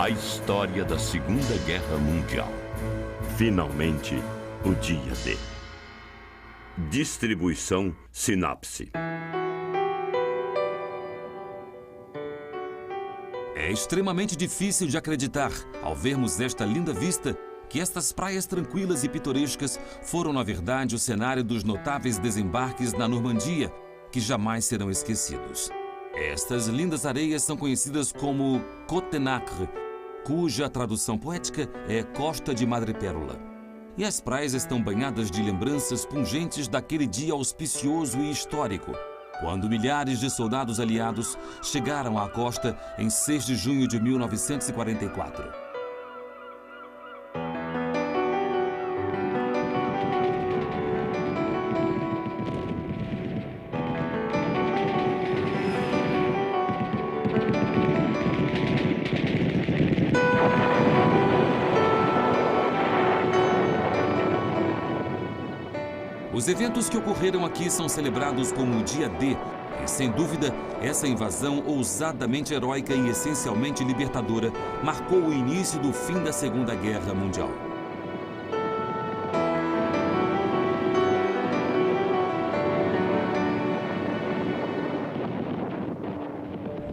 A história da Segunda Guerra Mundial. Finalmente, o dia D. Distribuição Sinapse. É extremamente difícil de acreditar, ao vermos esta linda vista, que estas praias tranquilas e pitorescas foram, na verdade, o cenário dos notáveis desembarques na Normandia, que jamais serão esquecidos. Estas lindas areias são conhecidas como Côte de Nacre, cuja tradução poética é Costa de Madrepérola. E as praias estão banhadas de lembranças pungentes daquele dia auspicioso e histórico, quando milhares de soldados aliados chegaram à costa em 6 de junho de 1944. Os eventos que ocorreram aqui são celebrados como o Dia D, e, sem dúvida, essa invasão ousadamente heróica e essencialmente libertadora marcou o início do fim da Segunda Guerra Mundial.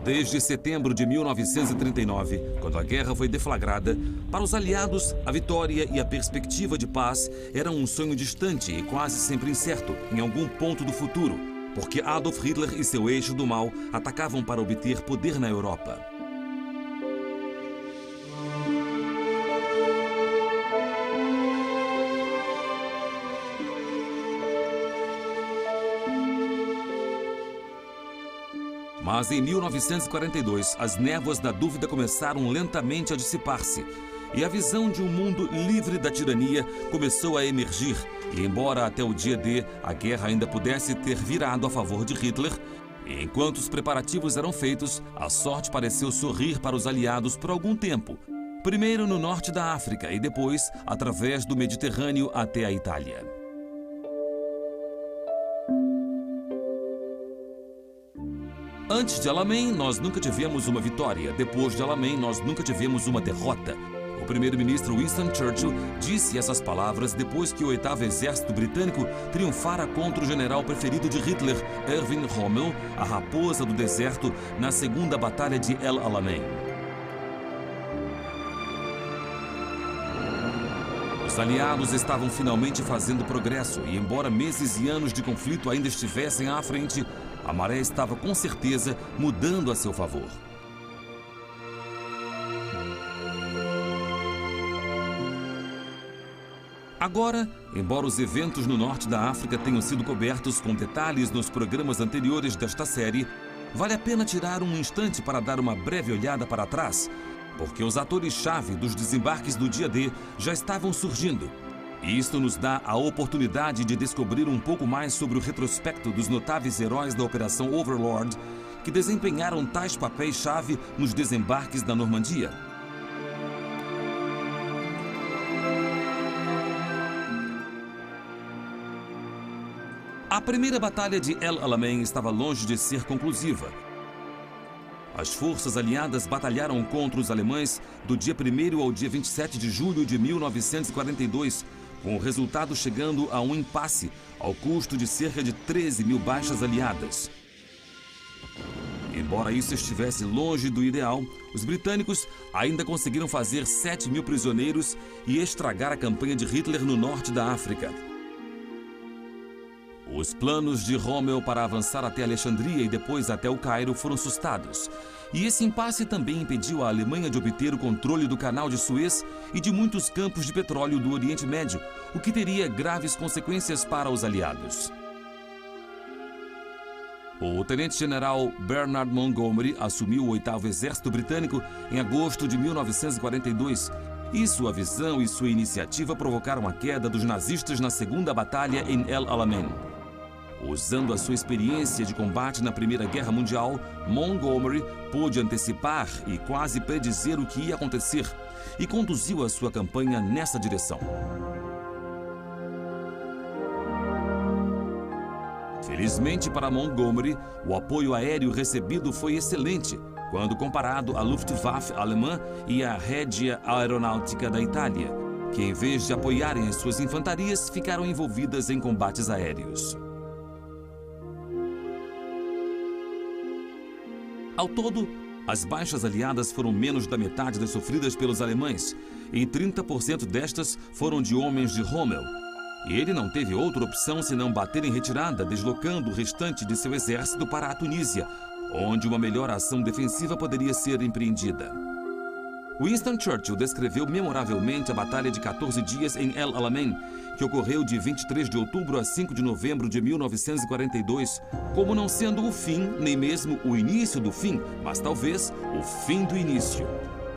Desde setembro de 1939, quando a guerra foi deflagrada, para os aliados, a vitória e a perspectiva de paz eram um sonho distante e quase sempre incerto em algum ponto do futuro, porque Adolf Hitler e seu eixo do mal atacavam para obter poder na Europa. Mas em 1942, as névoas da dúvida começaram lentamente a dissipar-se e a visão de um mundo livre da tirania começou a emergir. E embora até o dia D a guerra ainda pudesse ter virado a favor de Hitler, enquanto os preparativos eram feitos, a sorte pareceu sorrir para os aliados por algum tempo. Primeiro no norte da África e depois através do Mediterrâneo até a Itália. Antes de Alamein, nós nunca tivemos uma vitória. Depois de Alamein, nós nunca tivemos uma derrota. O primeiro-ministro Winston Churchill disse essas palavras depois que o 8º Exército Britânico triunfara contra o general preferido de Hitler, Erwin Rommel, a raposa do deserto, na Segunda Batalha de El Alamein. Os aliados estavam finalmente fazendo progresso e, embora meses e anos de conflito ainda estivessem à frente, a maré estava com certeza mudando a seu favor. Agora, embora os eventos no norte da África tenham sido cobertos com detalhes nos programas anteriores desta série, vale a pena tirar um instante para dar uma breve olhada para trás, porque os atores-chave dos desembarques do dia D já estavam surgindo. E isto nos dá a oportunidade de descobrir um pouco mais sobre o retrospecto dos notáveis heróis da Operação Overlord que desempenharam tais papéis-chave nos desembarques da Normandia. A primeira batalha de El Alamein estava longe de ser conclusiva. As forças aliadas batalharam contra os alemães do dia 1º ao dia 27 de julho de 1942, com o resultado chegando a um impasse, ao custo de cerca de 13 mil baixas aliadas. Embora isso estivesse longe do ideal, os britânicos ainda conseguiram fazer 7 mil prisioneiros e estragar a campanha de Hitler no norte da África. Os planos de Rommel para avançar até Alexandria e depois até o Cairo foram sustados. E esse impasse também impediu a Alemanha de obter o controle do Canal de Suez e de muitos campos de petróleo do Oriente Médio, o que teria graves consequências para os aliados. O tenente-general Bernard Montgomery assumiu o 8º Exército Britânico em agosto de 1942, e sua visão e sua iniciativa provocaram a queda dos nazistas na Segunda Batalha em El Alamein. Usando a sua experiência de combate na Primeira Guerra Mundial, Montgomery pôde antecipar e quase predizer o que ia acontecer e conduziu a sua campanha nessa direção. Felizmente para Montgomery, o apoio aéreo recebido foi excelente, quando comparado à Luftwaffe alemã e à Regia Aeronáutica da Itália, que em vez de apoiarem as suas infantarias, ficaram envolvidas em combates aéreos. Ao todo, as baixas aliadas foram menos da metade das sofridas pelos alemães, e 30% destas foram de homens de Rommel. E ele não teve outra opção senão bater em retirada, deslocando o restante de seu exército para a Tunísia, onde uma melhor ação defensiva poderia ser empreendida. Winston Churchill descreveu memoravelmente a Batalha de 14 Dias em El Alamein, que ocorreu de 23 de outubro a 5 de novembro de 1942, como não sendo o fim, nem mesmo o início do fim, mas talvez o fim do início.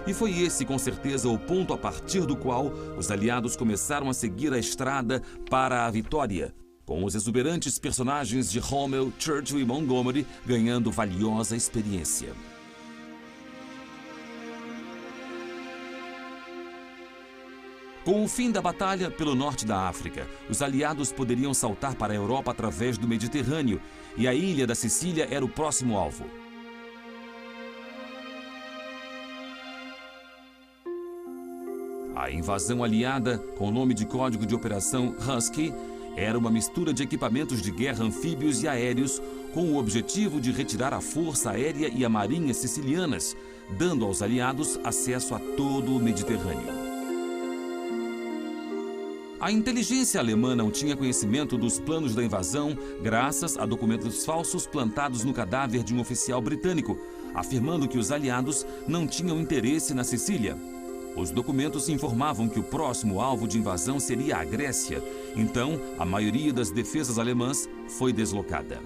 E foi esse, com certeza, o ponto a partir do qual os aliados começaram a seguir a estrada para a vitória, com os exuberantes personagens de Rommel, Churchill e Montgomery ganhando valiosa experiência. Com o fim da batalha pelo norte da África, os aliados poderiam saltar para a Europa através do Mediterrâneo, e a ilha da Sicília era o próximo alvo. A invasão aliada, com o nome de código de operação Husky, era uma mistura de equipamentos de guerra anfíbios e aéreos com o objetivo de retirar a força aérea e a marinha sicilianas, dando aos aliados acesso a todo o Mediterrâneo. A inteligência alemã não tinha conhecimento dos planos da invasão graças a documentos falsos plantados no cadáver de um oficial britânico, afirmando que os aliados não tinham interesse na Sicília. Os documentos informavam que o próximo alvo de invasão seria a Grécia, então a maioria das defesas alemãs foi deslocada.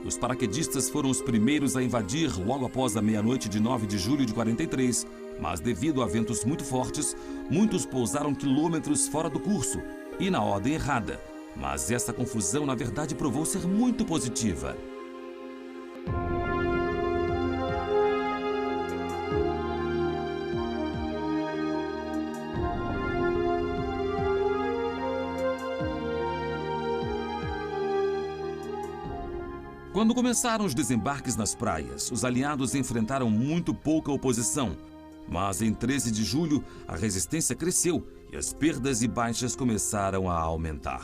Os paraquedistas foram os primeiros a invadir logo após a meia-noite de 9 de julho de 43, mas devido a ventos muito fortes, muitos pousaram quilômetros fora do curso e na ordem errada. Mas essa confusão, na verdade, provou ser muito positiva. Quando começaram os desembarques nas praias, os aliados enfrentaram muito pouca oposição. Mas em 13 de julho, a resistência cresceu e as perdas e baixas começaram a aumentar.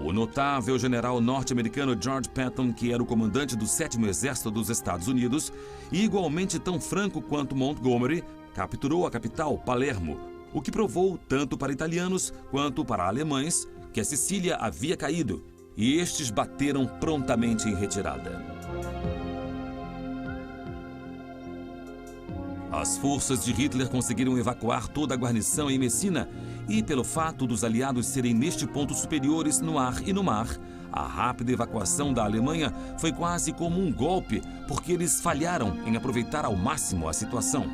O notável general norte-americano George Patton, que era o comandante do 7º Exército dos Estados Unidos, e igualmente tão franco quanto Montgomery, capturou a capital, Palermo, o que provou, tanto para italianos quanto para alemães, que a Sicília havia caído, e estes bateram prontamente em retirada. As forças de Hitler conseguiram evacuar toda a guarnição em Messina e, pelo fato dos aliados serem neste ponto superiores no ar e no mar, a rápida evacuação da Alemanha foi quase como um golpe, porque eles falharam em aproveitar ao máximo a situação.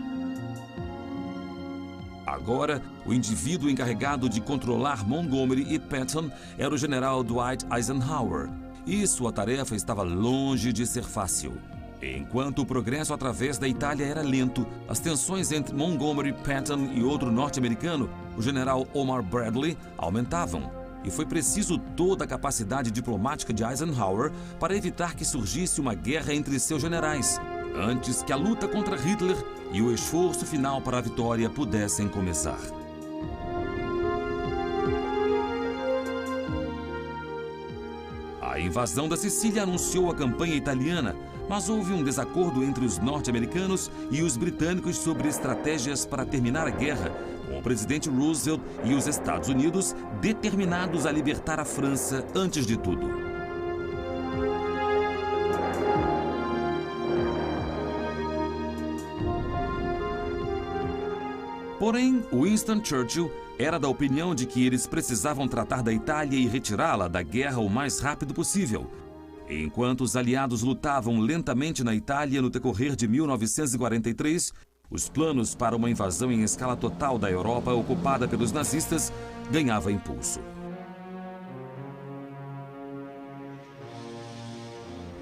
Agora, o indivíduo encarregado de controlar Montgomery e Patton era o general Dwight Eisenhower, e sua tarefa estava longe de ser fácil. Enquanto o progresso através da Itália era lento, as tensões entre Montgomery, Patton e outro norte-americano, o general Omar Bradley, aumentavam. E foi preciso toda a capacidade diplomática de Eisenhower para evitar que surgisse uma guerra entre seus generais, antes que a luta contra Hitler e o esforço final para a vitória pudessem começar. A invasão da Sicília anunciou a campanha italiana, mas houve um desacordo entre os norte-americanos e os britânicos sobre estratégias para terminar a guerra, com o presidente Roosevelt e os Estados Unidos determinados a libertar a França antes de tudo. Porém, Winston Churchill era da opinião de que eles precisavam tratar da Itália e retirá-la da guerra o mais rápido possível. Enquanto os aliados lutavam lentamente na Itália no decorrer de 1943, os planos para uma invasão em escala total da Europa ocupada pelos nazistas ganhavam impulso.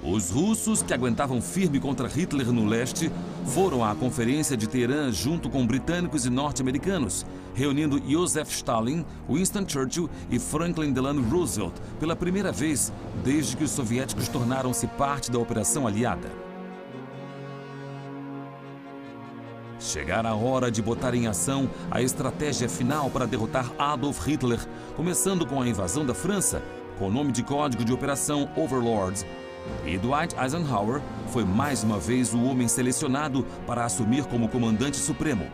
Os russos, que aguentavam firme contra Hitler no leste, foram à Conferência de Teherã junto com britânicos e norte-americanos, reunindo Joseph Stalin, Winston Churchill e Franklin Delano Roosevelt pela primeira vez desde que os soviéticos tornaram-se parte da Operação Aliada. Chegara a hora de botar em ação a estratégia final para derrotar Adolf Hitler, começando com a invasão da França, com o nome de código de Operação Overlord. E Dwight Eisenhower foi mais uma vez o homem selecionado para assumir como comandante supremo.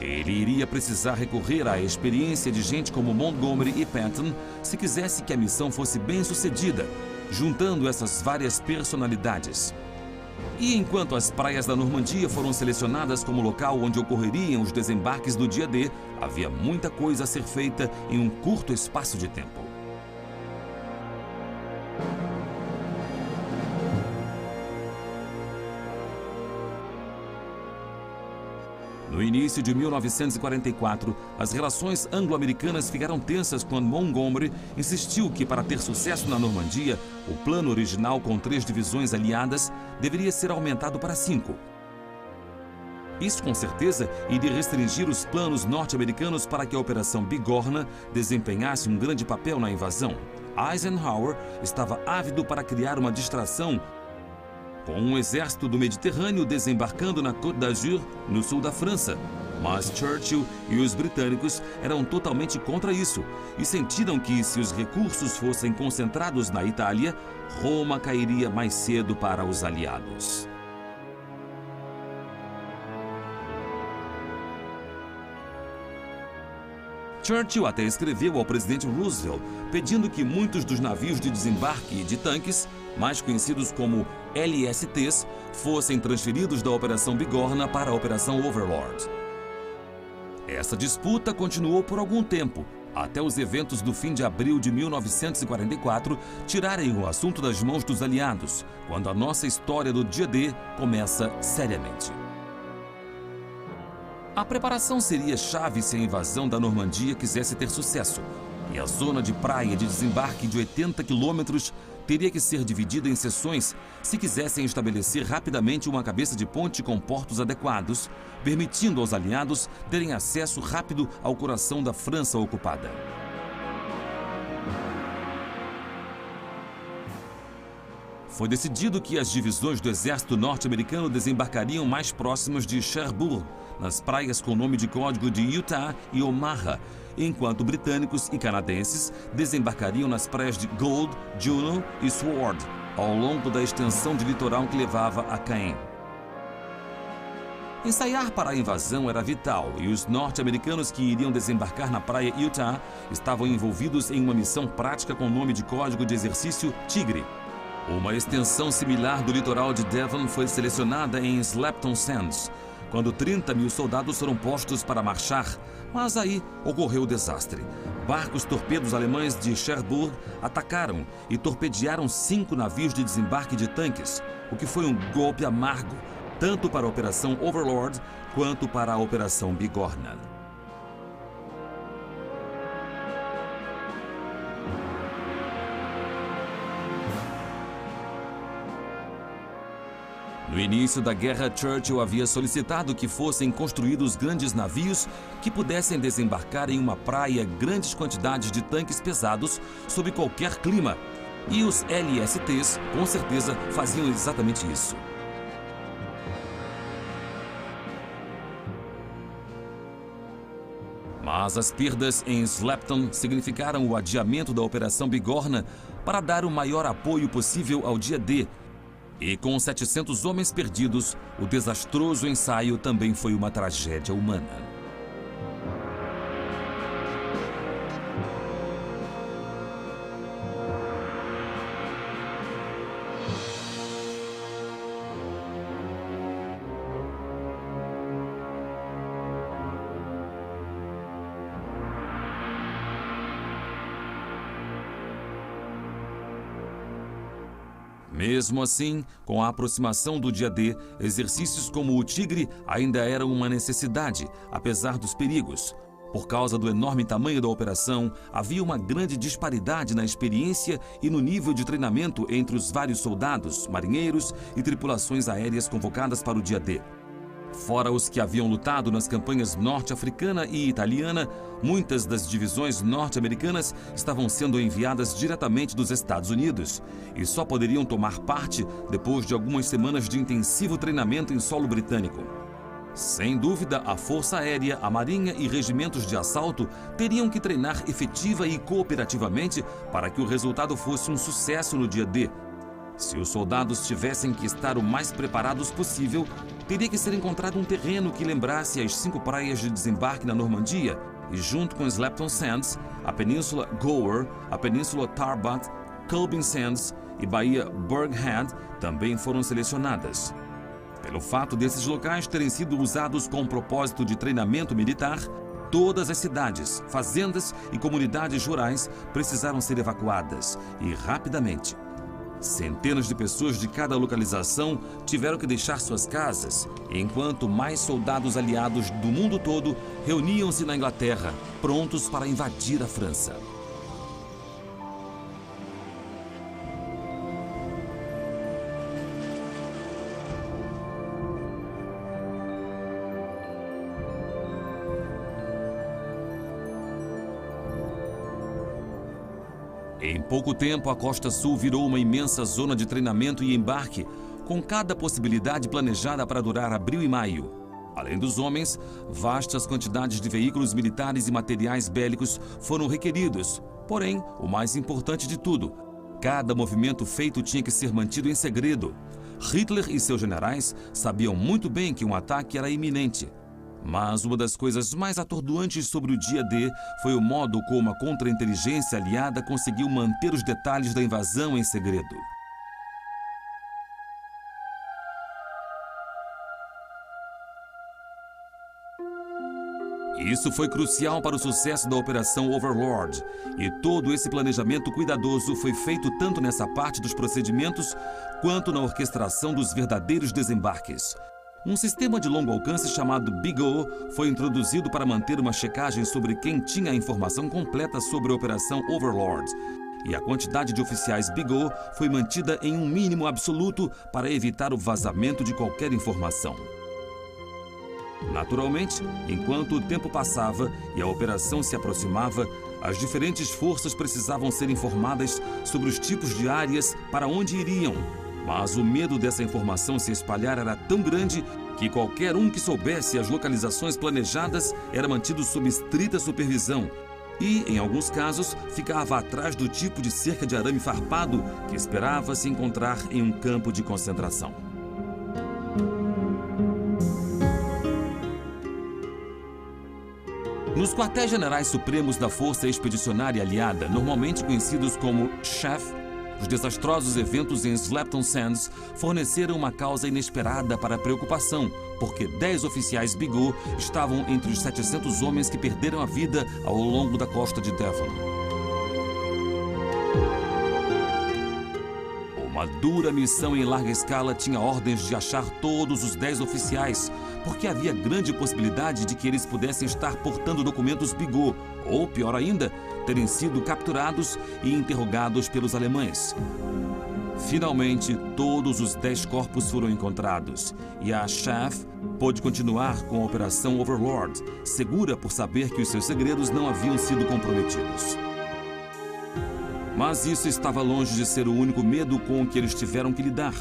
Ele iria precisar recorrer à experiência de gente como Montgomery e Patton se quisesse que a missão fosse bem sucedida, juntando essas várias personalidades. E enquanto as praias da Normandia foram selecionadas como local onde ocorreriam os desembarques do dia D, havia muita coisa a ser feita em um curto espaço de tempo. No início de 1944, as relações anglo-americanas ficaram tensas quando Montgomery insistiu que, para ter sucesso na Normandia, o plano original com 3 divisões aliadas deveria ser aumentado para 5. Isso, com certeza, iria restringir os planos norte-americanos para que a Operação Bigorna desempenhasse um grande papel na invasão. Eisenhower estava ávido para criar uma distração com um exército do Mediterrâneo desembarcando na Côte d'Azur, no sul da França. Mas Churchill e os britânicos eram totalmente contra isso e sentiram que, se os recursos fossem concentrados na Itália, Roma cairia mais cedo para os aliados. Churchill até escreveu ao presidente Roosevelt pedindo que muitos dos navios de desembarque e de tanques, mais conhecidos como LSTs, fossem transferidos da Operação Bigorna para a Operação Overlord. Essa disputa continuou por algum tempo, até os eventos do fim de abril de 1944 tirarem o assunto das mãos dos aliados, quando a nossa história do dia D começa seriamente. A preparação seria chave se a invasão da Normandia quisesse ter sucesso, e a zona de praia de desembarque de 80 quilômetros teria que ser dividida em seções se quisessem estabelecer rapidamente uma cabeça de ponte com portos adequados, permitindo aos aliados terem acesso rápido ao coração da França ocupada. Foi decidido que as divisões do exército norte-americano desembarcariam mais próximas de Cherbourg, nas praias com o nome de código de Utah e Omaha, enquanto britânicos e canadenses desembarcariam nas praias de Gold, Juno e Sword, ao longo da extensão de litoral que levava a Caen. Ensaiar para a invasão era vital e os norte-americanos que iriam desembarcar na praia Utah estavam envolvidos em uma missão prática com o nome de código de exercício Tigre. Uma extensão similar do litoral de Devon foi selecionada em Slapton Sands, quando 30 mil soldados foram postos para marchar, mas aí ocorreu o desastre. Barcos torpedos alemães de Cherbourg atacaram e torpedearam 5 navios de desembarque de tanques, o que foi um golpe amargo, tanto para a Operação Overlord quanto para a Operação Bigorna. No início da guerra, Churchill havia solicitado que fossem construídos grandes navios que pudessem desembarcar em uma praia grandes quantidades de tanques pesados sob qualquer clima. E os LSTs, com certeza, faziam exatamente isso. Mas as perdas em Slapton significaram o adiamento da Operação Bigorna para dar o maior apoio possível ao dia D. E com 700 homens perdidos, o desastroso ensaio também foi uma tragédia humana. Mesmo assim, com a aproximação do dia D, exercícios como o Tigre ainda eram uma necessidade, apesar dos perigos. Por causa do enorme tamanho da operação, havia uma grande disparidade na experiência e no nível de treinamento entre os vários soldados, marinheiros e tripulações aéreas convocadas para o dia D. Fora os que haviam lutado nas campanhas norte-africana e italiana, muitas das divisões norte-americanas estavam sendo enviadas diretamente dos Estados Unidos e só poderiam tomar parte depois de algumas semanas de intensivo treinamento em solo britânico. Sem dúvida, a Força Aérea, a Marinha e regimentos de assalto teriam que treinar efetiva e cooperativamente para que o resultado fosse um sucesso no dia D. Se os soldados tivessem que estar o mais preparados possível, teria que ser encontrado um terreno que lembrasse as 5 praias de desembarque na Normandia e, junto com Slapton Sands, a Península Gower, a Península Tarbat, Culbin Sands e Baía Burghead também foram selecionadas. Pelo fato desses locais terem sido usados com propósito de treinamento militar, todas as cidades, fazendas e comunidades rurais precisaram ser evacuadas e rapidamente. Centenas de pessoas de cada localização tiveram que deixar suas casas, enquanto mais soldados aliados do mundo todo reuniam-se na Inglaterra, prontos para invadir a França. Em pouco tempo, a Costa Sul virou uma imensa zona de treinamento e embarque, com cada possibilidade planejada para durar abril e maio. Além dos homens, vastas quantidades de veículos militares e materiais bélicos foram requeridos. Porém, o mais importante de tudo, cada movimento feito tinha que ser mantido em segredo. Hitler e seus generais sabiam muito bem que um ataque era iminente. Mas uma das coisas mais atordoantes sobre o dia D foi o modo como a contra-inteligência aliada conseguiu manter os detalhes da invasão em segredo. Isso foi crucial para o sucesso da Operação Overlord, e todo esse planejamento cuidadoso foi feito tanto nessa parte dos procedimentos quanto na orquestração dos verdadeiros desembarques. Um sistema de longo alcance chamado Bigot foi introduzido para manter uma checagem sobre quem tinha a informação completa sobre a Operação Overlord. E a quantidade de oficiais Bigot foi mantida em um mínimo absoluto para evitar o vazamento de qualquer informação. Naturalmente, enquanto o tempo passava e a operação se aproximava, as diferentes forças precisavam ser informadas sobre os tipos de áreas para onde iriam. Mas o medo dessa informação se espalhar era tão grande que qualquer um que soubesse as localizações planejadas era mantido sob estrita supervisão e, em alguns casos, ficava atrás do tipo de cerca de arame farpado que esperava se encontrar em um campo de concentração. Nos quartéis generais supremos da Força Expedicionária Aliada, normalmente conhecidos como CHEF, os desastrosos eventos em Slapton Sands forneceram uma causa inesperada para a preocupação, porque 10 oficiais Bigot estavam entre os 700 homens que perderam a vida ao longo da costa de Devon. Uma dura missão em larga escala tinha ordens de achar todos os 10 oficiais, porque havia grande possibilidade de que eles pudessem estar portando documentos Bigot, ou, pior ainda, terem sido capturados e interrogados pelos alemães. Finalmente, todos os 10 corpos foram encontrados e a CHEF pôde continuar com a Operação Overlord, segura por saber que os seus segredos não haviam sido comprometidos. Mas isso estava longe de ser o único medo com o que eles tiveram que lidar.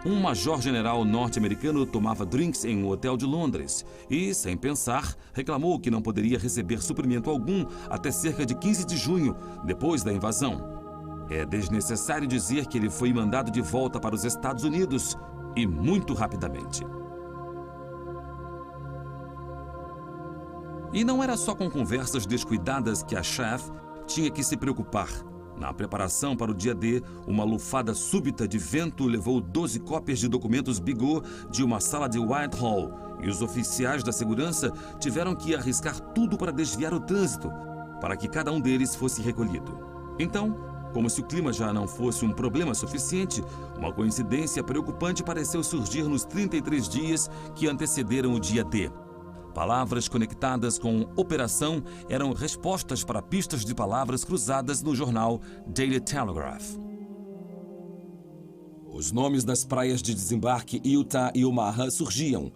Um major-general norte-americano tomava drinks em um hotel de Londres e, sem pensar, reclamou que não poderia receber suprimento algum até cerca de 15 de junho, depois da invasão. É desnecessário dizer que ele foi mandado de volta para os Estados Unidos, e muito rapidamente. E não era só com conversas descuidadas que a CHEF tinha que se preocupar. Na preparação para o dia D, uma lufada súbita de vento levou 12 cópias de documentos Bigot de uma sala de Whitehall e os oficiais da segurança tiveram que arriscar tudo para desviar o trânsito, para que cada um deles fosse recolhido. Então, como se o clima já não fosse um problema suficiente, uma coincidência preocupante pareceu surgir nos 33 dias que antecederam o dia D. Palavras conectadas com operação eram respostas para pistas de palavras cruzadas no jornal Daily Telegraph. Os nomes das praias de desembarque Utah e Omaha surgiam,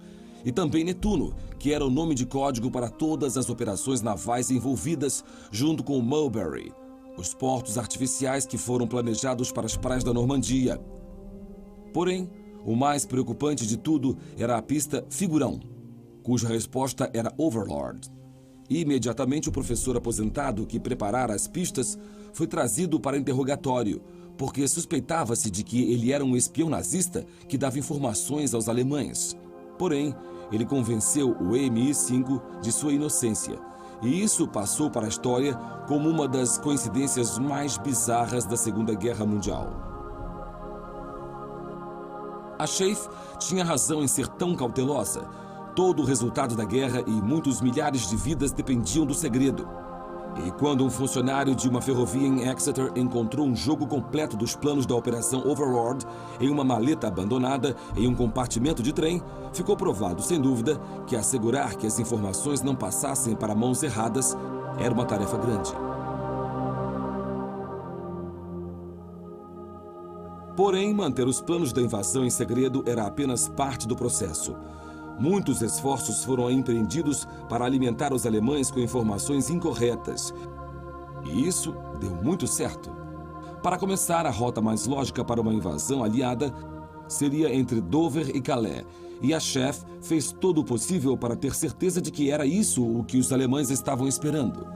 e também Netuno, que era o nome de código para todas as operações navais envolvidas, junto com Mulberry, os portos artificiais que foram planejados para as praias da Normandia. Porém, o mais preocupante de tudo era a pista Figurão, cuja resposta era Overlord. E imediatamente o professor aposentado que preparara as pistas foi trazido para interrogatório, porque suspeitava-se de que ele era um espião nazista que dava informações aos alemães. Porém, ele convenceu o MI5 de sua inocência, e isso passou para a história como uma das coincidências mais bizarras da Segunda Guerra Mundial. A Schaeff tinha razão em ser tão cautelosa. Todo o resultado da guerra e muitos milhares de vidas dependiam do segredo. E quando um funcionário de uma ferrovia em Exeter encontrou um jogo completo dos planos da Operação Overlord em uma maleta abandonada em um compartimento de trem, ficou provado, sem dúvida, que assegurar que as informações não passassem para mãos erradas era uma tarefa grande. Porém, manter os planos da invasão em segredo era apenas parte do processo. Muitos esforços foram empreendidos para alimentar os alemães com informações incorretas. E isso deu muito certo. Para começar, a rota mais lógica para uma invasão aliada seria entre Dover e Calais. E a Schaeff fez todo o possível para ter certeza de que era isso o que os alemães estavam esperando.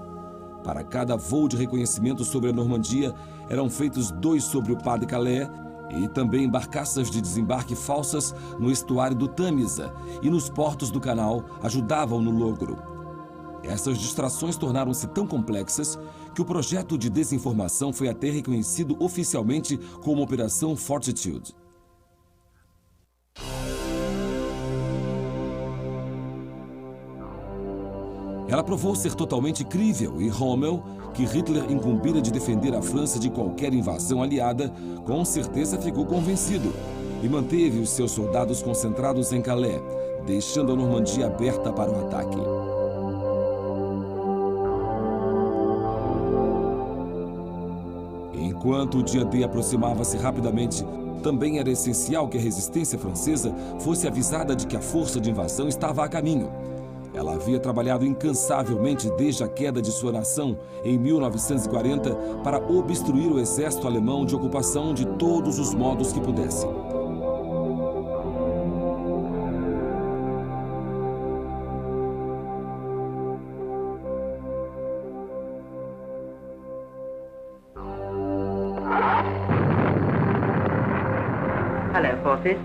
Para cada voo de reconhecimento sobre a Normandia, eram feitos 2 sobre o Pas de Calais, e também barcaças de desembarque falsas no estuário do Tâmisa e nos portos do canal ajudavam no logro. Essas distrações tornaram-se tão complexas que o projeto de desinformação foi até reconhecido oficialmente como Operação Fortitude. Ela provou ser totalmente crível e Rommel, que Hitler incumbira de defender a França de qualquer invasão aliada, com certeza ficou convencido e manteve os seus soldados concentrados em Calais, deixando a Normandia aberta para o ataque. Enquanto o dia D aproximava-se rapidamente, também era essencial que a resistência francesa fosse avisada de que a força de invasão estava a caminho. Ela havia trabalhado incansavelmente desde a queda de sua nação em 1940 para obstruir o exército alemão de ocupação de todos os modos que pudesse. Hello, forces.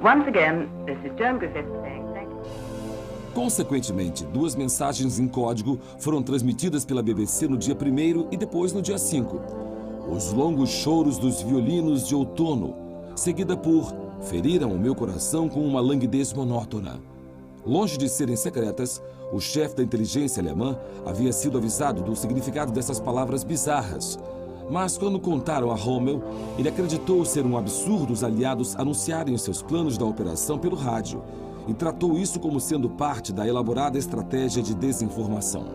Once again, this is Joan Griffith saying thank you. Consequentemente, 2 mensagens em código foram transmitidas pela BBC no dia 1º e depois no dia 5. Os longos choros dos violinos de outono, seguida por "Feriram o meu coração com uma languidez monótona". Longe de serem secretas, o chefe da inteligência alemã havia sido avisado do significado dessas palavras bizarras. Mas quando contaram a Rommel, ele acreditou ser um absurdo os aliados anunciarem os seus planos da operação pelo rádio e tratou isso como sendo parte da elaborada estratégia de desinformação.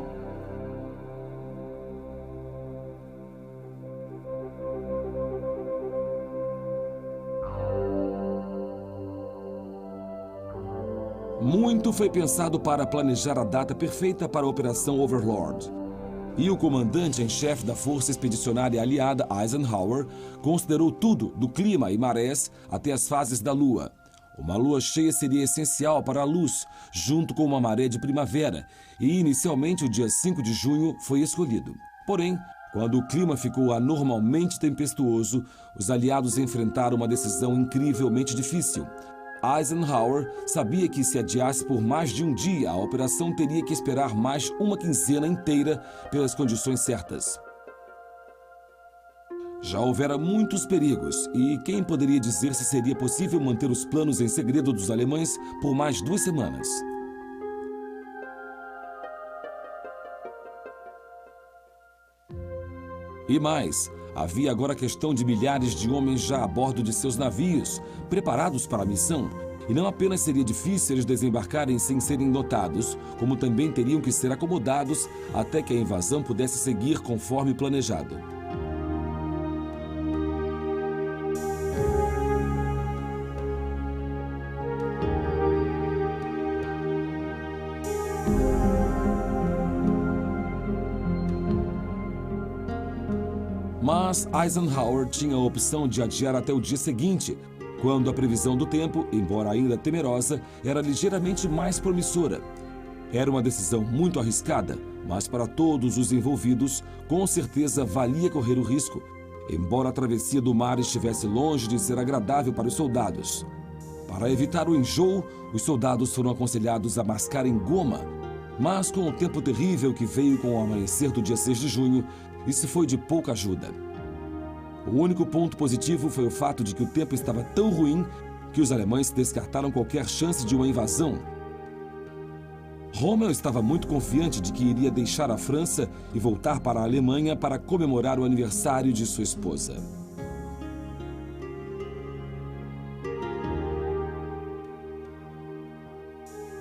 Muito foi pensado para planejar a data perfeita para a Operação Overlord. E o comandante em chefe da Força Expedicionária Aliada, Eisenhower, considerou tudo, do clima e marés até as fases da Lua. Uma lua cheia seria essencial para a luz, junto com uma maré de primavera, e inicialmente o dia 5 de junho foi escolhido. Porém, quando o clima ficou anormalmente tempestuoso, os aliados enfrentaram uma decisão incrivelmente difícil. Eisenhower sabia que se adiasse por mais de um dia, a operação teria que esperar mais uma quinzena inteira pelas condições certas. Já houvera muitos perigos, e quem poderia dizer se seria possível manter os planos em segredo dos alemães por mais 2 semanas? E mais, havia agora a questão de milhares de homens já a bordo de seus navios, preparados para a missão, E não apenas seria difícil eles desembarcarem sem serem notados, como também teriam que ser acomodados até que a invasão pudesse seguir conforme planejado. Mas Eisenhower tinha a opção de adiar até o dia seguinte, quando a previsão do tempo, embora ainda temerosa, era ligeiramente mais promissora. Era uma decisão muito arriscada, mas para todos os envolvidos, com certeza valia correr o risco, embora a travessia do mar estivesse longe de ser agradável para os soldados. Para evitar o enjoo, os soldados foram aconselhados a mascarem goma, mas com o tempo terrível que veio com o amanhecer do dia 6 de junho, isso foi de pouca ajuda. O único ponto positivo foi o fato de que o tempo estava tão ruim que os alemães descartaram qualquer chance de uma invasão. Rommel estava muito confiante de que iria deixar a França e voltar para a Alemanha para comemorar o aniversário de sua esposa.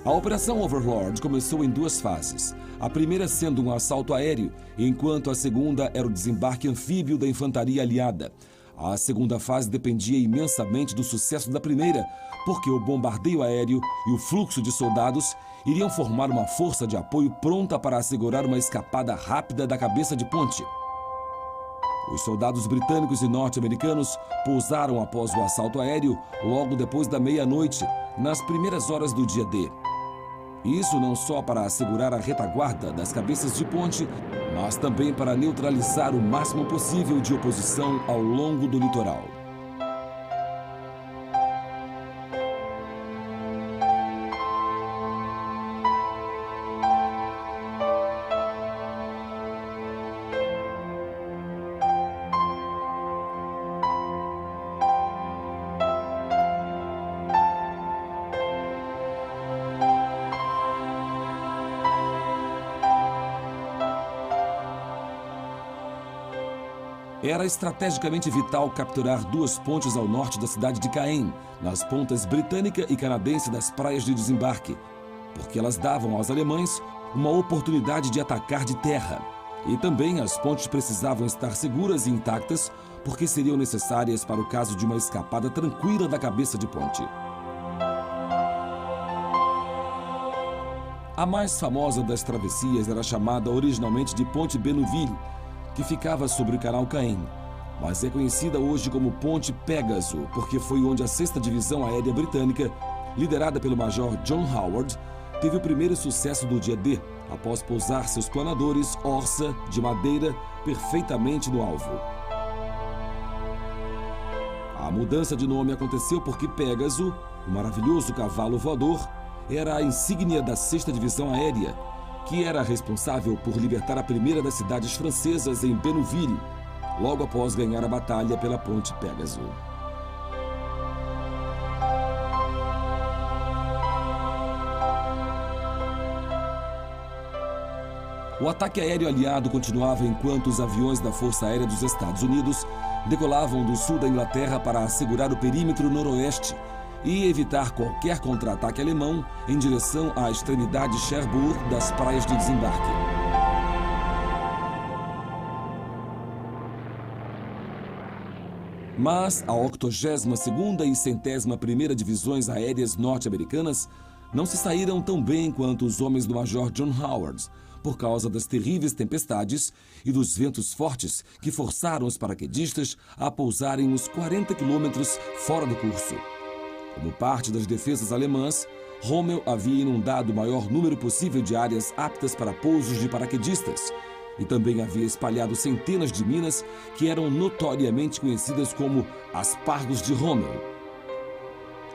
A Operação Overlord começou em duas fases, a primeira sendo um assalto aéreo, enquanto a segunda era o desembarque anfíbio da infantaria aliada. A segunda fase dependia imensamente do sucesso da primeira, porque o bombardeio aéreo e o fluxo de soldados iriam formar uma força de apoio pronta para assegurar uma escapada rápida da cabeça de ponte. Os soldados britânicos e norte-americanos pousaram após o assalto aéreo logo depois da meia-noite, nas primeiras horas do dia D. Isso não só para assegurar a retaguarda das cabeças de ponte, mas também para neutralizar o máximo possível de oposição ao longo do litoral. Era estrategicamente vital capturar duas pontes ao norte da cidade de Caen, nas pontas britânica e canadense das praias de desembarque, porque elas davam aos alemães uma oportunidade de atacar de terra. E também as pontes precisavam estar seguras e intactas, porque seriam necessárias para o caso de uma escapada tranquila da cabeça de ponte. A mais famosa das travessias era chamada originalmente de Ponte Benouville, que ficava sobre o canal Caen, mas é conhecida hoje como Ponte Pégaso, porque foi onde a 6ª Divisão Aérea Britânica, liderada pelo Major John Howard, teve o primeiro sucesso do dia D, após pousar seus planadores Orsa de madeira perfeitamente no alvo. A mudança de nome aconteceu porque Pégaso, o maravilhoso cavalo voador, era a insígnia da 6ª Divisão Aérea, que era responsável por libertar a primeira das cidades francesas em Benouville, logo após ganhar a batalha pela Ponte Pégaso. O ataque aéreo aliado continuava enquanto os aviões da Força Aérea dos Estados Unidos decolavam do sul da Inglaterra para assegurar o perímetro noroeste e evitar qualquer contra-ataque alemão em direção à extremidade Cherbourg das praias de desembarque. Mas a 82ª e 101ª Divisões Aéreas Norte-Americanas não se saíram tão bem quanto os homens do Major John Howard, por causa das terríveis tempestades e dos ventos fortes que forçaram os paraquedistas a pousarem uns 40 quilômetros fora do curso. Como parte das defesas alemãs, Rommel havia inundado o maior número possível de áreas aptas para pousos de paraquedistas e também havia espalhado centenas de minas que eram notoriamente conhecidas como aspargos de Rommel.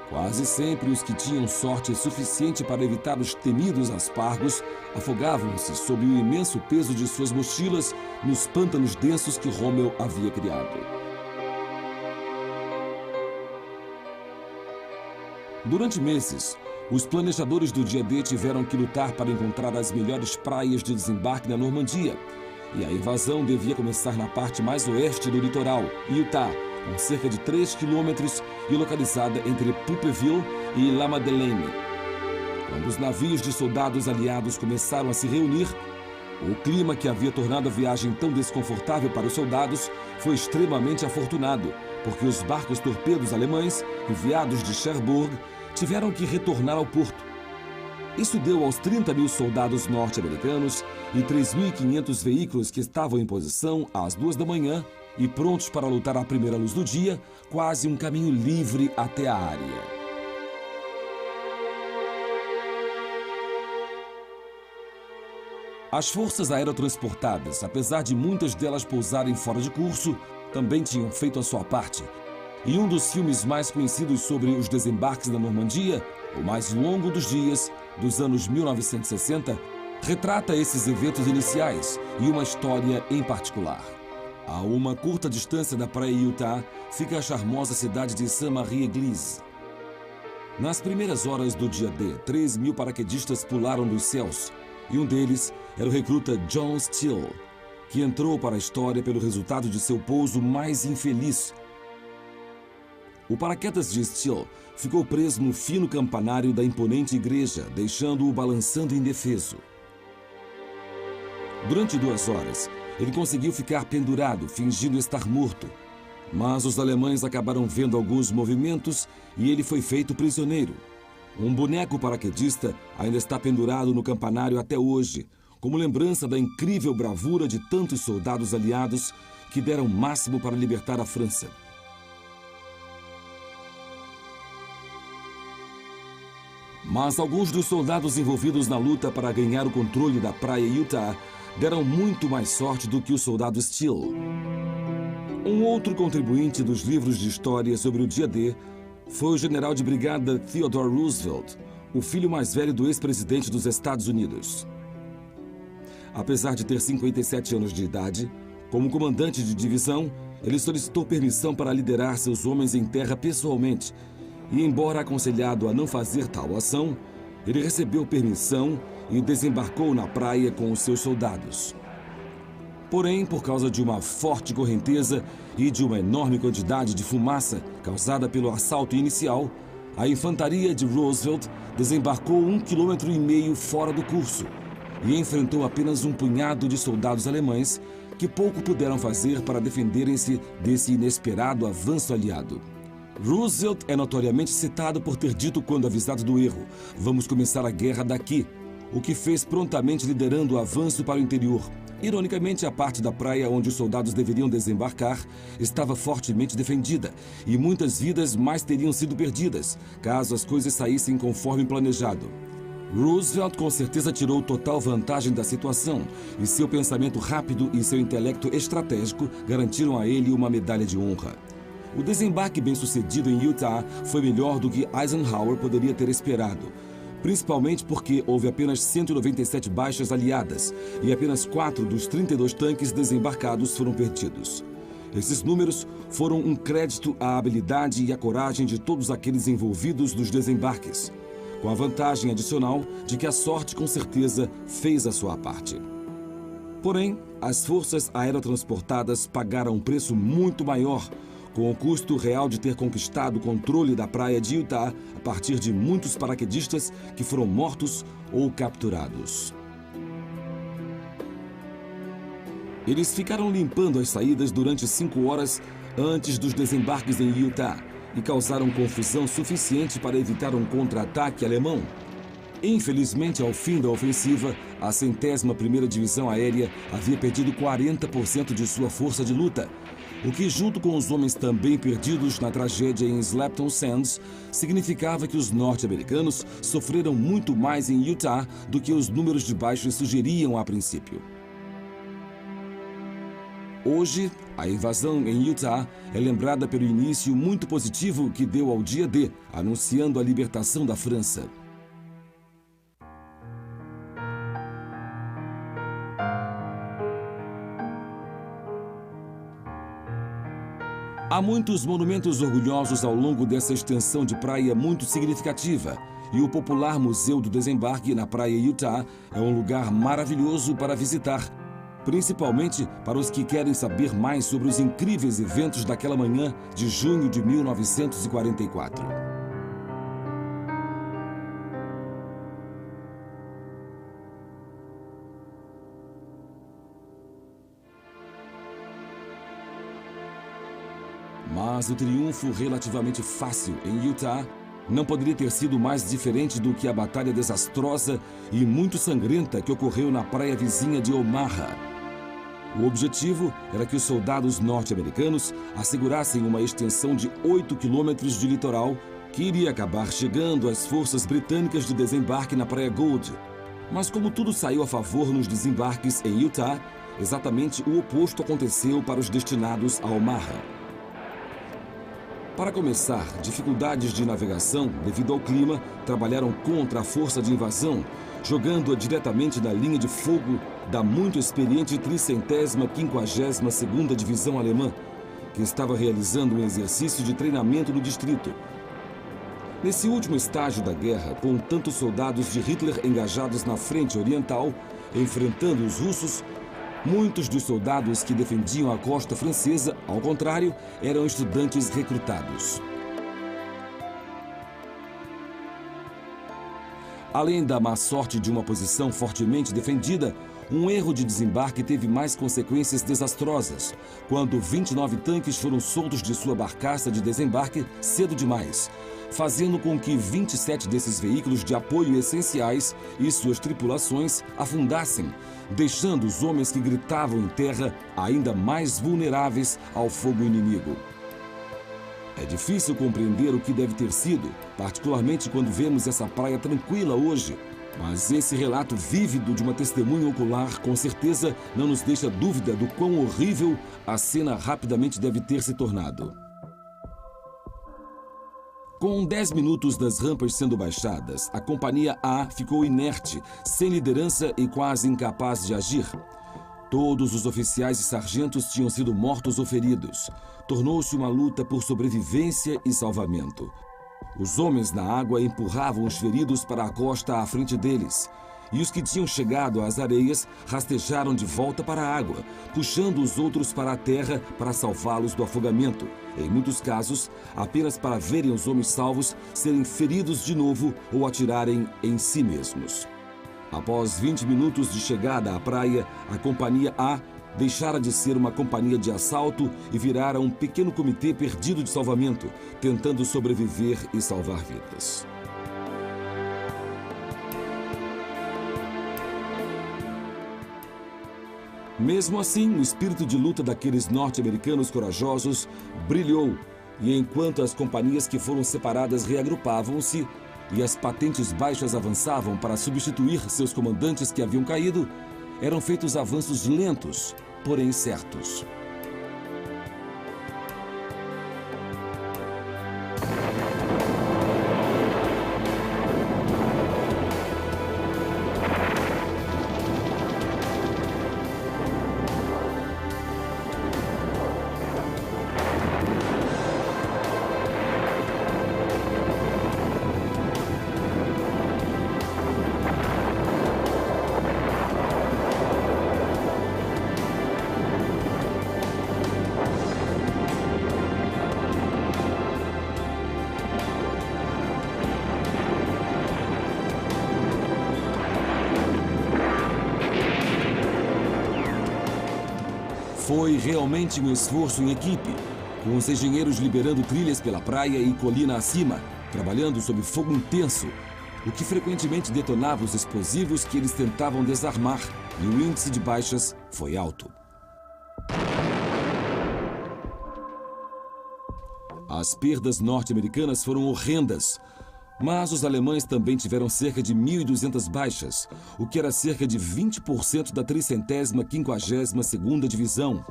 Quase sempre os que tinham sorte suficiente para evitar os temidos aspargos afogavam-se sob o imenso peso de suas mochilas nos pântanos densos que Rommel havia criado. Durante meses, os planejadores do dia D tiveram que lutar para encontrar as melhores praias de desembarque na Normandia, e a invasão devia começar na parte mais oeste do litoral, Utah, com cerca de 3 quilômetros e localizada entre Pupéville e La Madeleine. Quando os navios de soldados aliados começaram a se reunir, o clima que havia tornado a viagem tão desconfortável para os soldados foi extremamente afortunado, porque os barcos torpedos alemães, enviados de Cherbourg, tiveram que retornar ao porto. Isso deu aos 30.000 soldados norte-americanos e 3.500 veículos que estavam em posição às 2 da manhã e prontos para lutar à primeira luz do dia, quase um caminho livre até a área. As forças aerotransportadas, apesar de muitas delas pousarem fora de curso, também tinham feito a sua parte. E um dos filmes mais conhecidos sobre os desembarques na Normandia, o mais longo dos dias, dos anos 1960, retrata esses eventos iniciais e uma história em particular. A uma curta distância da praia Utah fica a charmosa cidade de Saint-Marie-Église. Nas primeiras horas do dia D, 3.000 paraquedistas pularam dos céus, e um deles era o recruta John Steele, que entrou para a história pelo resultado de seu pouso mais infeliz. O paraquedas de Steele ficou preso no fino campanário da imponente igreja, deixando-o balançando indefeso. Durante 2 horas, ele conseguiu ficar pendurado, fingindo estar morto. Mas os alemães acabaram vendo alguns movimentos e ele foi feito prisioneiro. Um boneco paraquedista ainda está pendurado no campanário até hoje, como lembrança da incrível bravura de tantos soldados aliados que deram o máximo para libertar a França. Mas alguns dos soldados envolvidos na luta para ganhar o controle da praia Utah deram muito mais sorte do que o soldado Steele. Um outro contribuinte dos livros de história sobre o dia D foi o general de brigada Theodore Roosevelt, o filho mais velho do ex-presidente dos Estados Unidos. Apesar de ter 57 anos de idade, como comandante de divisão, ele solicitou permissão para liderar seus homens em terra pessoalmente, e embora aconselhado a não fazer tal ação, ele recebeu permissão e desembarcou na praia com os seus soldados. Porém, por causa de uma forte correnteza e de uma enorme quantidade de fumaça causada pelo assalto inicial, a infantaria de Roosevelt desembarcou 1,5 km fora do curso e enfrentou apenas um punhado de soldados alemães que pouco puderam fazer para defenderem-se desse inesperado avanço aliado. Roosevelt é notoriamente citado por ter dito quando avisado do erro: "Vamos começar a guerra daqui", o que fez prontamente liderando o avanço para o interior. Ironicamente, a parte da praia onde os soldados deveriam desembarcar estava fortemente defendida e muitas vidas mais teriam sido perdidas, caso as coisas saíssem conforme planejado. Roosevelt com certeza tirou total vantagem da situação e seu pensamento rápido e seu intelecto estratégico garantiram a ele uma medalha de honra. O desembarque bem-sucedido em Utah foi melhor do que Eisenhower poderia ter esperado, principalmente porque houve apenas 197 baixas aliadas e apenas 4 dos 32 tanques desembarcados foram perdidos. Esses números foram um crédito à habilidade e à coragem de todos aqueles envolvidos nos desembarques, com a vantagem adicional de que a sorte com certeza fez a sua parte. Porém, as forças aerotransportadas pagaram um preço muito maior, com o custo real de ter conquistado o controle da praia de Utah a partir de muitos paraquedistas que foram mortos ou capturados. Eles ficaram limpando as saídas durante 5 horas antes dos desembarques em Utah e causaram confusão suficiente para evitar um contra-ataque alemão. Infelizmente, ao fim da ofensiva, a 101ª Divisão Aérea havia perdido 40% de sua força de luta, o que, junto com os homens também perdidos na tragédia em Slapton Sands, significava que os norte-americanos sofreram muito mais em Utah do que os números de baixos sugeriam a princípio. Hoje, a invasão em Utah é lembrada pelo início muito positivo que deu ao dia D, anunciando a libertação da França. Há muitos monumentos orgulhosos ao longo dessa extensão de praia muito significativa, e o popular Museu do Desembarque na praia Utah é um lugar maravilhoso para visitar, principalmente para os que querem saber mais sobre os incríveis eventos daquela manhã de junho de 1944. Mas o triunfo relativamente fácil em Utah não poderia ter sido mais diferente do que a batalha desastrosa e muito sangrenta que ocorreu na praia vizinha de Omaha. O objetivo era que os soldados norte-americanos assegurassem uma extensão de 8 quilômetros de litoral que iria acabar chegando às forças britânicas de desembarque na Praia Gold. Mas como tudo saiu a favor nos desembarques em Utah, exatamente o oposto aconteceu para os destinados a Omaha. Para começar, dificuldades de navegação devido ao clima trabalharam contra a força de invasão, jogando-a diretamente na linha de fogo da muito experiente 352ª Divisão Alemã, que estava realizando um exercício de treinamento no distrito. Nesse último estágio da guerra, com tantos soldados de Hitler engajados na frente oriental, enfrentando os russos, muitos dos soldados que defendiam a costa francesa, ao contrário, eram estudantes recrutados. Além da má sorte de uma posição fortemente defendida, um erro de desembarque teve mais consequências desastrosas, quando 29 tanques foram soltos de sua barcaça de desembarque cedo demais, fazendo com que 27 desses veículos de apoio essenciais e suas tripulações afundassem, deixando os homens que gritavam em terra ainda mais vulneráveis ao fogo inimigo. É difícil compreender o que deve ter sido, particularmente quando vemos essa praia tranquila hoje, mas esse relato vívido de uma testemunha ocular com certeza não nos deixa dúvida do quão horrível a cena rapidamente deve ter se tornado. Com 10 minutos das rampas sendo baixadas, a Companhia A ficou inerte, sem liderança e quase incapaz de agir. Todos os oficiais e sargentos tinham sido mortos ou feridos. Tornou-se uma luta por sobrevivência e salvamento. Os homens na água empurravam os feridos para a costa à frente deles. E os que tinham chegado às areias rastejaram de volta para a água, puxando os outros para a terra para salvá-los do afogamento. Em muitos casos, apenas para verem os homens salvos serem feridos de novo ou atirarem em si mesmos. Após 20 minutos de chegada à praia, a Companhia A deixara de ser uma companhia de assalto e virara um pequeno comitê perdido de salvamento, tentando sobreviver e salvar vidas. Mesmo assim, o espírito de luta daqueles norte-americanos corajosos brilhou, e enquanto as companhias que foram separadas reagrupavam-se e as patentes baixas avançavam para substituir seus comandantes que haviam caído, eram feitos avanços lentos, porém certos. Foi realmente um esforço em equipe, com os engenheiros liberando trilhas pela praia e colina acima, trabalhando sob fogo intenso, o que frequentemente detonava os explosivos que eles tentavam desarmar, e o índice de baixas foi alto. As perdas norte-americanas foram horrendas, mas os alemães também tiveram cerca de 1.200 baixas, o que era cerca de 20% da 352ª Divisão.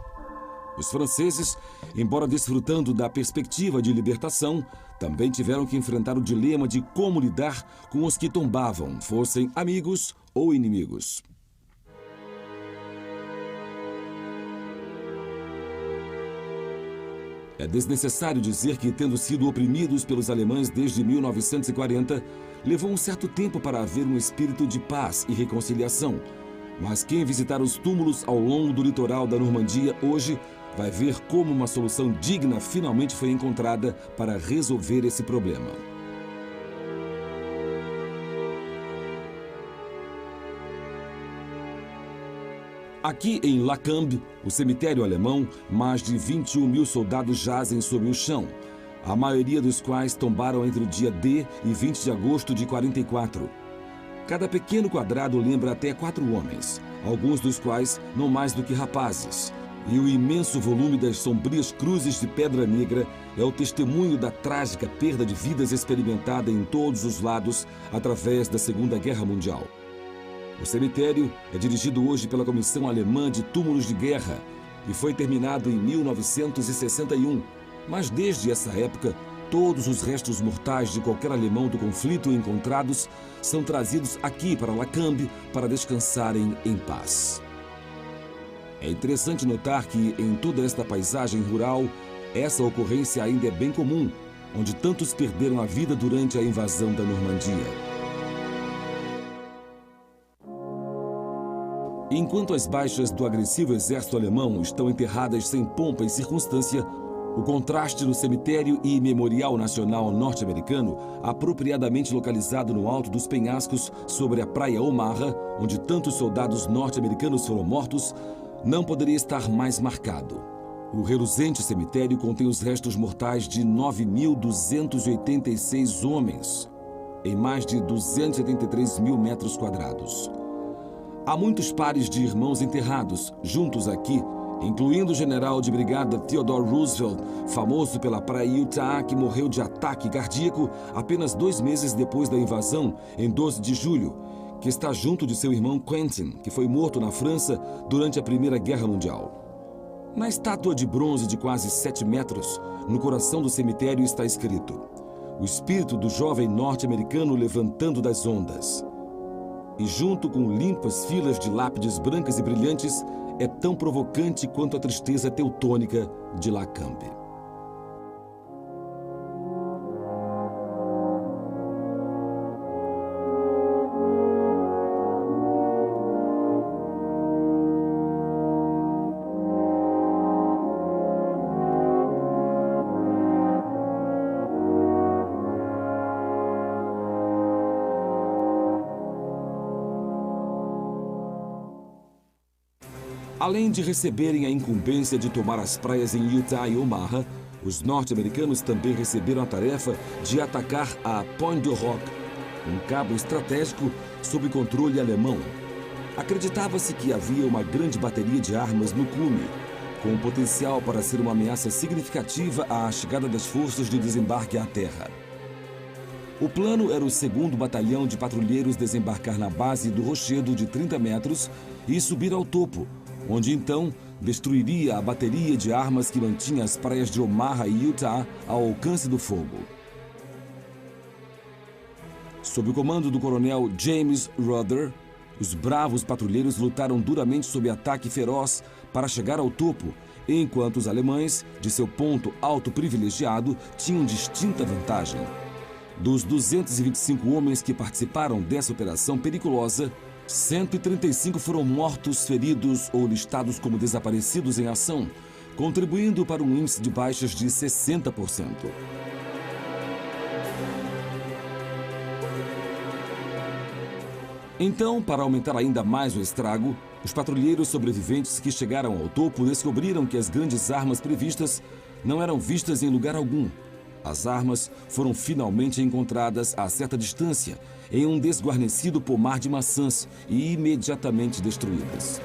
Os franceses, embora desfrutando da perspectiva de libertação, também tiveram que enfrentar o dilema de como lidar com os que tombavam, fossem amigos ou inimigos. É desnecessário dizer que, tendo sido oprimidos pelos alemães desde 1940, levou um certo tempo para haver um espírito de paz e reconciliação. Mas quem visitar os túmulos ao longo do litoral da Normandia hoje vai ver como uma solução digna finalmente foi encontrada para resolver esse problema. Aqui em Lacambe, o cemitério alemão, mais de 21 mil soldados jazem sob o chão, a maioria dos quais tombaram entre o dia D e 20 de agosto de 44. Cada pequeno quadrado lembra até 4 homens, alguns dos quais não mais do que rapazes. E o imenso volume das sombrias cruzes de pedra negra é o testemunho da trágica perda de vidas experimentada em todos os lados através da Segunda Guerra Mundial. O cemitério é dirigido hoje pela Comissão Alemã de Túmulos de Guerra e foi terminado em 1961, mas desde essa época, todos os restos mortais de qualquer alemão do conflito encontrados são trazidos aqui para Lacambe para descansarem em paz. É interessante notar que, em toda esta paisagem rural, essa ocorrência ainda é bem comum, onde tantos perderam a vida durante a invasão da Normandia. Enquanto as baixas do agressivo exército alemão estão enterradas sem pompa e circunstância, o contraste no cemitério e memorial nacional norte-americano, apropriadamente localizado no alto dos penhascos sobre a praia Omaha, onde tantos soldados norte-americanos foram mortos, não poderia estar mais marcado. O reluzente cemitério contém os restos mortais de 9.286 homens, em mais de 273 mil metros quadrados. Há muitos pares de irmãos enterrados, juntos aqui, incluindo o general de brigada Theodore Roosevelt, famoso pela praia Utah, que morreu de ataque cardíaco apenas 2 meses depois da invasão, em 12 de julho, que está junto de seu irmão Quentin, que foi morto na França durante a Primeira Guerra Mundial. Na estátua de bronze de quase 7 metros, no coração do cemitério está escrito: o espírito do jovem norte-americano levantando das ondas. E junto com limpas filas de lápides brancas e brilhantes, é tão provocante quanto a tristeza teutônica de Lacambe. Além de receberem a incumbência de tomar as praias em Utah e Omaha, os norte-americanos também receberam a tarefa de atacar a Pointe du Roc, um cabo estratégico sob controle alemão. Acreditava-se que havia uma grande bateria de armas no cume, com potencial para ser uma ameaça significativa à chegada das forças de desembarque à terra. O plano era o 2º Batalhão de Patrulheiros desembarcar na base do rochedo de 30 metros e subir ao topo, onde então destruiria a bateria de armas que mantinha as praias de Omaha e Utah ao alcance do fogo. Sob o comando do coronel James Ruther, os bravos patrulheiros lutaram duramente sob ataque feroz para chegar ao topo, enquanto os alemães, de seu ponto alto privilegiado, tinham distinta vantagem. Dos 225 homens que participaram dessa operação periculosa, 135 foram mortos, feridos ou listados como desaparecidos em ação, contribuindo para um índice de baixas de 60%. Então, para aumentar ainda mais o estrago, os patrulheiros sobreviventes que chegaram ao topo descobriram que as grandes armas previstas não eram vistas em lugar algum. As armas foram finalmente encontradas a certa distância, em um desguarnecido pomar de maçãs e imediatamente destruídas.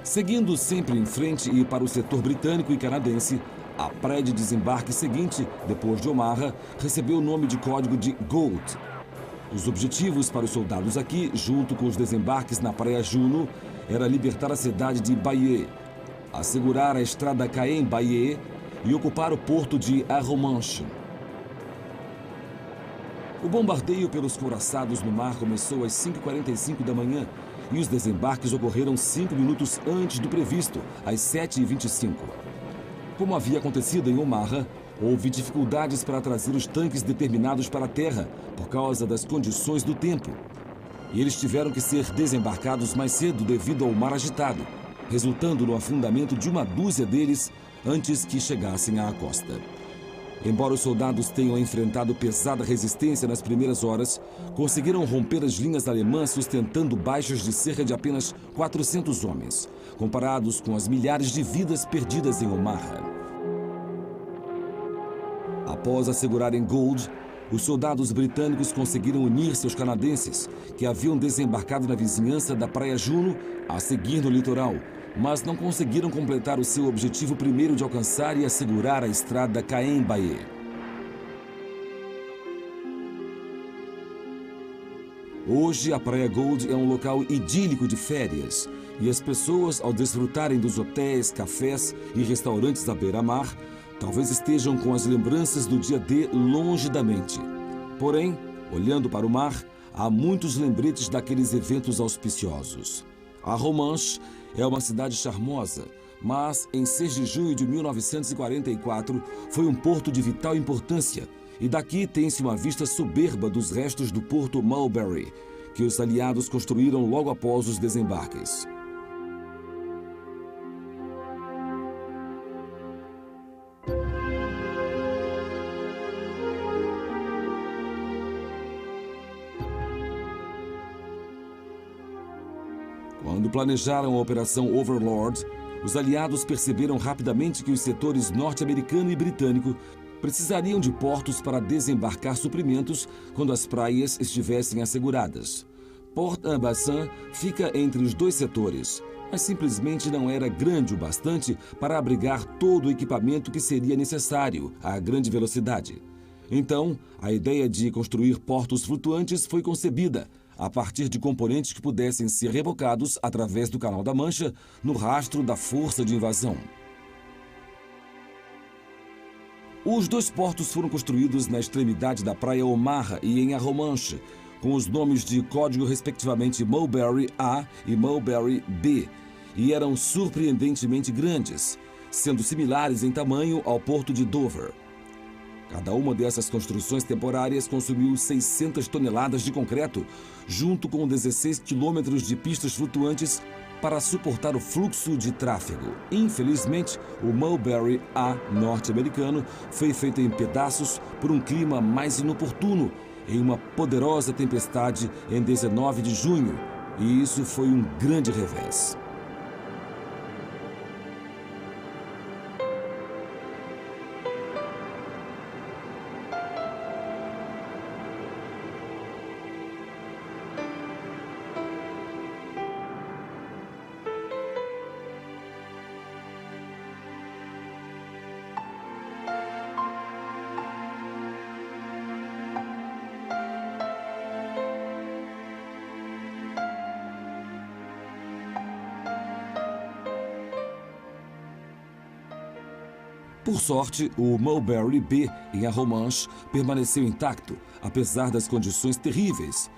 Seguindo sempre em frente e para o setor britânico e canadense, a praia de desembarque seguinte, depois de Omaha, recebeu o nome de código de Gold. Os objetivos para os soldados aqui, junto com os desembarques na praia Juno, era libertar a cidade de Bayeux, assegurar a estrada Caen-Bayeux e ocupar o porto de Arromanches. O bombardeio pelos couraçados no mar começou às 5h45 da manhã e os desembarques ocorreram 5 minutos antes do previsto, às 7h25. Como havia acontecido em Omaha, houve dificuldades para trazer os tanques determinados para a terra por causa das condições do tempo. E eles tiveram que ser desembarcados mais cedo devido ao mar agitado, resultando no afundamento de uma dúzia deles antes que chegassem à costa. Embora os soldados tenham enfrentado pesada resistência nas primeiras horas, conseguiram romper as linhas alemãs sustentando baixas de cerca de apenas 400 homens, comparados com as milhares de vidas perdidas em Omaha. Após assegurarem Gold, os soldados britânicos conseguiram unir-se aos canadenses, que haviam desembarcado na vizinhança da Praia Juno, a seguir no litoral, mas não conseguiram completar o seu objetivo primeiro de alcançar e assegurar a estrada Caen-Baie. Hoje, a Praia Gold é um local idílico de férias, e as pessoas, ao desfrutarem dos hotéis, cafés e restaurantes à beira-mar, talvez estejam com as lembranças do dia D longe da mente. Porém, olhando para o mar, há muitos lembretes daqueles eventos auspiciosos. A Romanche é uma cidade charmosa, mas em 6 de junho de 1944 foi um porto de vital importância, e daqui tem-se uma vista soberba dos restos do porto Mulberry, que os aliados construíram logo após os desembarques. Quando planejaram a Operação Overlord, os aliados perceberam rapidamente que os setores norte-americano e britânico precisariam de portos para desembarcar suprimentos quando as praias estivessem asseguradas. Port-en-Bassin fica entre os dois setores, mas simplesmente não era grande o bastante para abrigar todo o equipamento que seria necessário a grande velocidade. Então, a ideia de construir portos flutuantes foi concebida a partir de componentes que pudessem ser rebocados através do Canal da Mancha no rastro da força de invasão. Os dois portos foram construídos na extremidade da praia Omaha e em Arromanche, com os nomes de código respectivamente Mulberry A e Mulberry B, e eram surpreendentemente grandes, sendo similares em tamanho ao porto de Dover. Cada uma dessas construções temporárias consumiu 600 toneladas de concreto, junto com 16 quilômetros de pistas flutuantes para suportar o fluxo de tráfego. Infelizmente, o Mulberry A norte-americano foi feito em pedaços por um clima mais inoportuno, em uma poderosa tempestade em 19 de junho, e isso foi um grande revés. Por sorte, o Mulberry B, em Arromanche, permaneceu intacto, apesar das condições terríveis.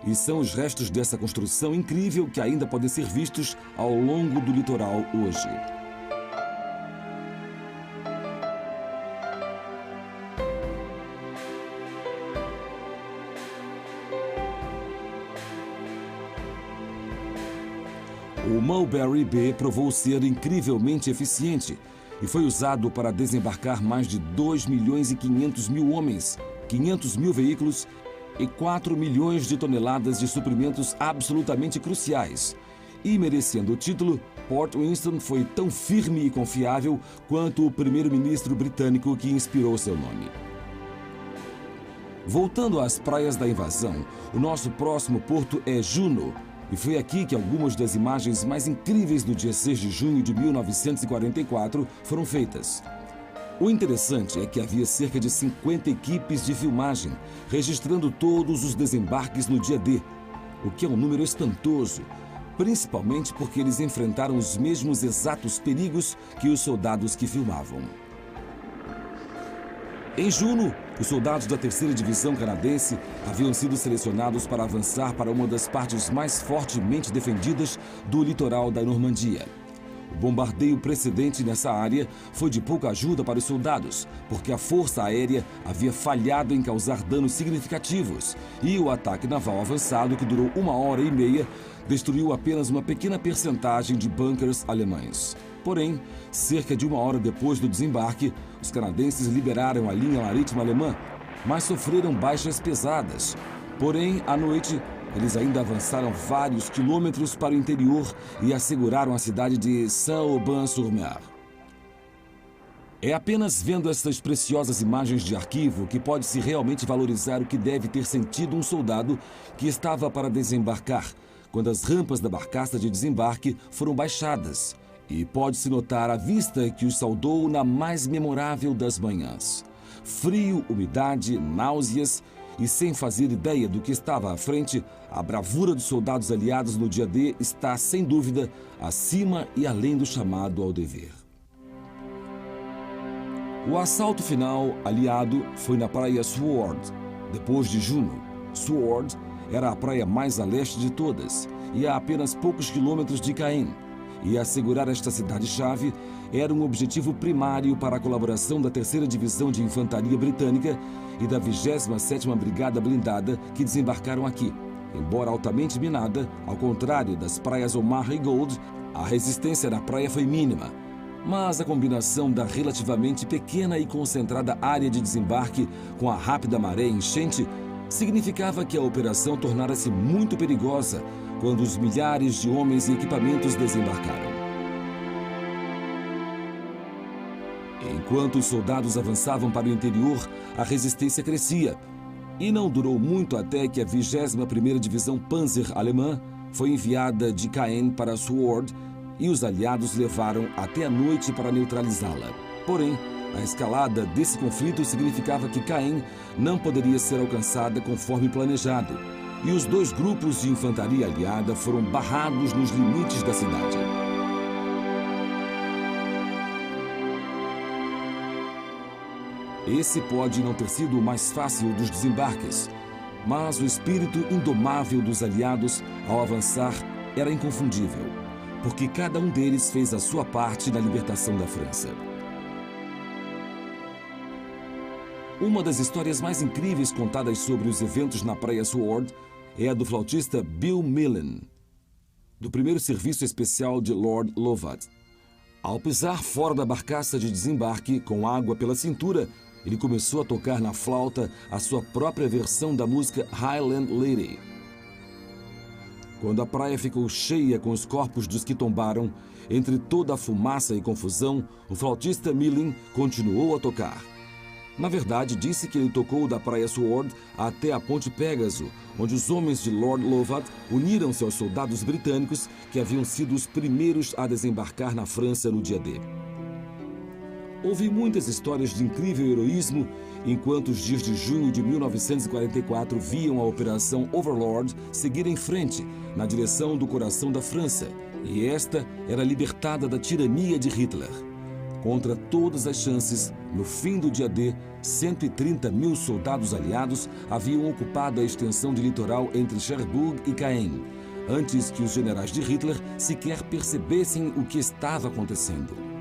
E são os restos dessa construção incrível que ainda podem ser vistos ao longo do litoral hoje. O Mulberry B provou ser incrivelmente eficiente e foi usado para desembarcar mais de 2 milhões e 500 mil homens, 500 mil veículos e 4 milhões de toneladas de suprimentos absolutamente cruciais. E merecendo o título, Port Winston foi tão firme e confiável quanto o primeiro-ministro britânico que inspirou seu nome. Voltando às praias da invasão, o nosso próximo porto é Juno, e foi aqui que algumas das imagens mais incríveis do dia 6 de junho de 1944 foram feitas. O interessante é que havia cerca de 50 equipes de filmagem, registrando todos os desembarques no dia D, o que é um número espantoso, principalmente porque eles enfrentaram os mesmos exatos perigos que os soldados que filmavam. Em Juno, os soldados da 3ª Divisão Canadense haviam sido selecionados para avançar para uma das partes mais fortemente defendidas do litoral da Normandia. O bombardeio precedente nessa área foi de pouca ajuda para os soldados, porque a força aérea havia falhado em causar danos significativos e o ataque naval avançado, que durou 1h30, destruiu apenas uma pequena percentagem de bunkers alemães. Porém, cerca de 1 hora depois do desembarque, os canadenses liberaram a linha marítima alemã, mas sofreram baixas pesadas. Porém, à noite, eles ainda avançaram vários quilômetros para o interior e asseguraram a cidade de Saint-Aubin-sur-Mer. É apenas vendo essas preciosas imagens de arquivo que pode-se realmente valorizar o que deve ter sentido um soldado que estava para desembarcar, quando as rampas da barcaça de desembarque foram baixadas, e pode-se notar a vista que os saudou na mais memorável das manhãs. Frio, umidade, náuseas, e sem fazer ideia do que estava à frente, a bravura dos soldados aliados no dia D está, sem dúvida, acima e além do chamado ao dever. O assalto final aliado foi na praia Sword, depois de Juno. Sword era a praia mais a leste de todas e a apenas poucos quilômetros de Caen. E assegurar esta cidade-chave era um objetivo primário para a colaboração da 3ª Divisão de Infantaria Britânica e da 27ª Brigada Blindada, que desembarcaram aqui. Embora altamente minada, ao contrário das praias Omaha e Gold, a resistência na praia foi mínima. Mas a combinação da relativamente pequena e concentrada área de desembarque com a rápida maré enchente significava que a operação tornara-se muito perigosa quando os milhares de homens e equipamentos desembarcaram. Enquanto os soldados avançavam para o interior, a resistência crescia. E não durou muito até que a 21ª Divisão Panzer alemã foi enviada de Caen para Sword e os aliados levaram até a noite para neutralizá-la. Porém, a escalada desse conflito significava que Caen não poderia ser alcançada conforme planejado, e os 2 grupos de infantaria aliada foram barrados nos limites da cidade. Esse pode não ter sido o mais fácil dos desembarques, mas o espírito indomável dos aliados ao avançar era inconfundível, porque cada um deles fez a sua parte na libertação da França. Uma das histórias mais incríveis contadas sobre os eventos na praia Sword é a do flautista Bill Millen, do 1º Serviço Especial de Lord Lovat. Ao pisar fora da barcaça de desembarque, com água pela cintura, ele começou a tocar na flauta a sua própria versão da música Highland Lady. Quando a praia ficou cheia com os corpos dos que tombaram, entre toda a fumaça e confusão, o flautista Millen continuou a tocar. Na verdade, disse que ele tocou da praia Sword até a Ponte Pégaso, onde os homens de Lord Lovat uniram-se aos soldados britânicos que haviam sido os primeiros a desembarcar na França no dia D. Houve muitas histórias de incrível heroísmo enquanto os dias de junho de 1944 viam a Operação Overlord seguir em frente, na direção do coração da França, e esta era libertada da tirania de Hitler. Contra todas as chances, no fim do dia D, 130 mil soldados aliados haviam ocupado a extensão de litoral entre Cherbourg e Caen, antes que os generais de Hitler sequer percebessem o que estava acontecendo.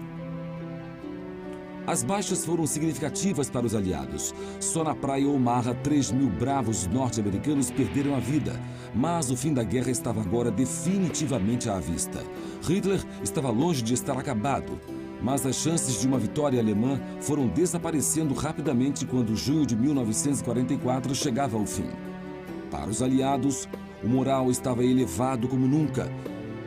As baixas foram significativas para os aliados. Só na praia Omaha, 3.000 bravos norte-americanos perderam a vida, mas o fim da guerra estava agora definitivamente à vista. Hitler estava longe de estar acabado, mas as chances de uma vitória alemã foram desaparecendo rapidamente quando junho de 1944 chegava ao fim. Para os aliados, o moral estava elevado como nunca,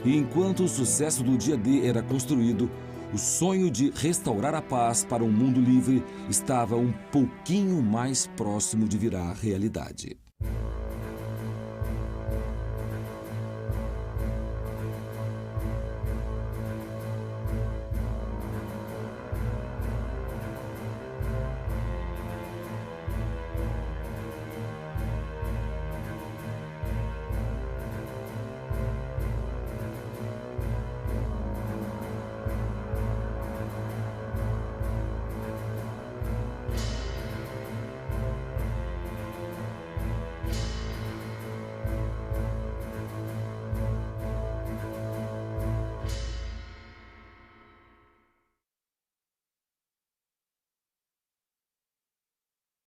e enquanto o sucesso do dia D era construído, o sonho de restaurar a paz para um mundo livre estava um pouquinho mais próximo de virar realidade.